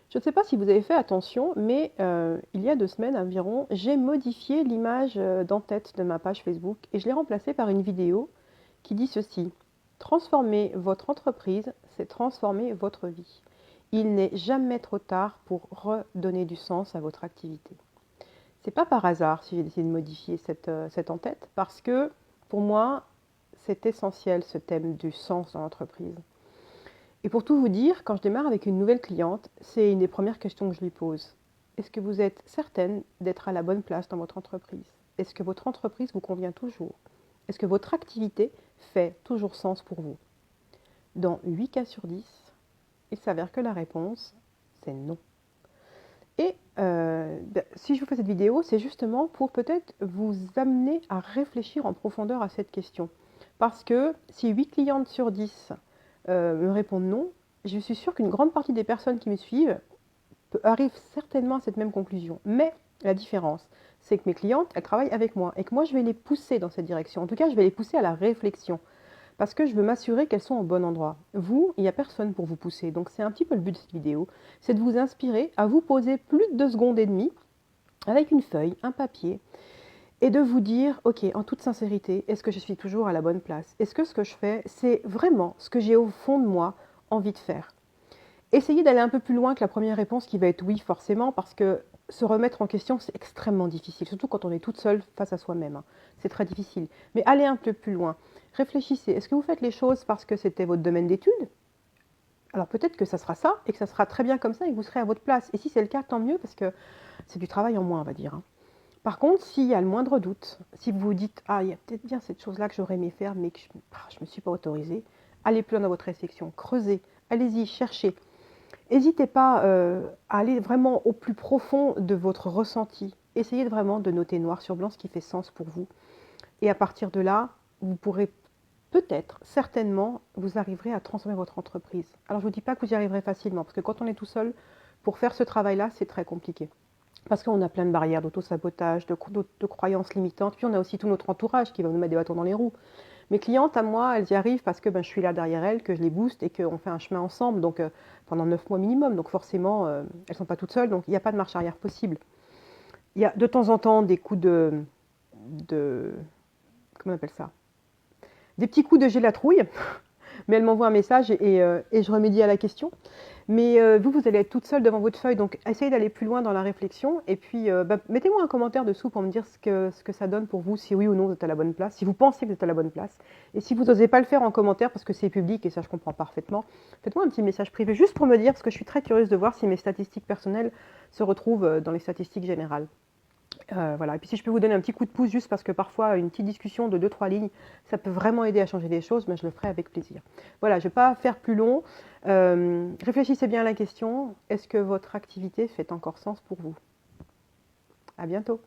Je ne sais pas si vous avez fait attention, mais il y a 2 semaines environ, j'ai modifié l'image d'en-tête de ma page Facebook et je l'ai remplacée par une vidéo qui dit ceci: transformer votre entreprise, c'est transformer votre vie. Il n'est jamais trop tard pour redonner du sens à votre activité. C'est pas par hasard si j'ai décidé de modifier cette en-tête, parce que pour moi, c'est essentiel ce thème du sens dans l'entreprise. Et pour tout vous dire, quand je démarre avec une nouvelle cliente, c'est une des premières questions que je lui pose. Est-ce que vous êtes certaine d'être à la bonne place dans votre entreprise? Est-ce que votre entreprise vous convient toujours? Est-ce que votre activité fait toujours sens pour vous? Dans 8 cas sur 10, il s'avère que la réponse, c'est non. Et si je vous fais cette vidéo, c'est justement pour peut-être vous amener à réfléchir en profondeur à cette question. Parce que si 8 clientes sur 10 me répondent non, je suis sûre qu'une grande partie des personnes qui me suivent arrivent certainement à cette même conclusion. Mais la différence, c'est que mes clientes, elles travaillent avec moi et que moi, je vais les pousser dans cette direction. En tout cas, je vais les pousser à la réflexion parce que je veux m'assurer qu'elles sont au bon endroit. Vous, il n'y a personne pour vous pousser. Donc, c'est un petit peu le but de cette vidéo, c'est de vous inspirer à vous poser plus de 2 secondes et demie avec une feuille, un papier, et de vous dire, ok, en toute sincérité, est-ce que je suis toujours à la bonne place? Est-ce que ce que je fais, c'est vraiment ce que j'ai au fond de moi envie de faire? Essayez d'aller un peu plus loin que la première réponse qui va être oui forcément, parce que se remettre en question, c'est extrêmement difficile, surtout quand on est toute seule face à soi-même, hein. C'est très difficile. Mais allez un peu plus loin. Réfléchissez, est-ce que vous faites les choses parce que c'était votre domaine d'études? Alors peut-être que ça sera ça, et que ça sera très bien comme ça, et que vous serez à votre place. Et si c'est le cas, tant mieux, parce que c'est du travail en moins, on va dire, hein. Par contre, s'il y a le moindre doute, si vous vous dites, ah, il y a peut-être bien cette chose-là que j'aurais aimé faire, mais que je ne me suis pas autorisée, allez plus loin dans votre réflexion, creusez, allez-y, cherchez. N'hésitez pas à aller vraiment au plus profond de votre ressenti. Essayez vraiment de noter noir sur blanc ce qui fait sens pour vous. Et à partir de là, vous pourrez peut-être, certainement, vous arriverez à transformer votre entreprise. Alors je ne vous dis pas que vous y arriverez facilement, parce que quand on est tout seul, pour faire ce travail-là, c'est très compliqué. Parce qu'on a plein de barrières d'autosabotage, de croyances limitantes, puis on a aussi tout notre entourage qui va nous mettre des bâtons dans les roues. Mes clientes, à moi, elles y arrivent parce que je suis là derrière elles, que je les booste et qu'on fait un chemin ensemble, donc pendant 9 mois minimum. Donc forcément, elles ne sont pas toutes seules, donc il n'y a pas de marche arrière possible. Il y a de temps en temps des coups de comment on appelle ça? Des petits coups de gélatrouille, mais elles m'envoient un message et je remédie à la question. Mais vous allez être toute seule devant votre feuille, donc essayez d'aller plus loin dans la réflexion. Et puis, mettez-moi un commentaire dessous pour me dire ce que ça donne pour vous, si oui ou non vous êtes à la bonne place, si vous pensez que vous êtes à la bonne place. Et si vous n'osez pas le faire en commentaire parce que c'est public, et ça je comprends parfaitement, faites-moi un petit message privé juste pour me dire, parce que je suis très curieuse de voir si mes statistiques personnelles se retrouvent dans les statistiques générales. Voilà. Et puis si je peux vous donner un petit coup de pouce, juste parce que parfois une petite discussion de 2-3 lignes, ça peut vraiment aider à changer les choses, mais je le ferai avec plaisir. Voilà, je ne vais pas faire plus long. Réfléchissez bien à la question, est-ce que votre activité fait encore sens pour vous? À bientôt.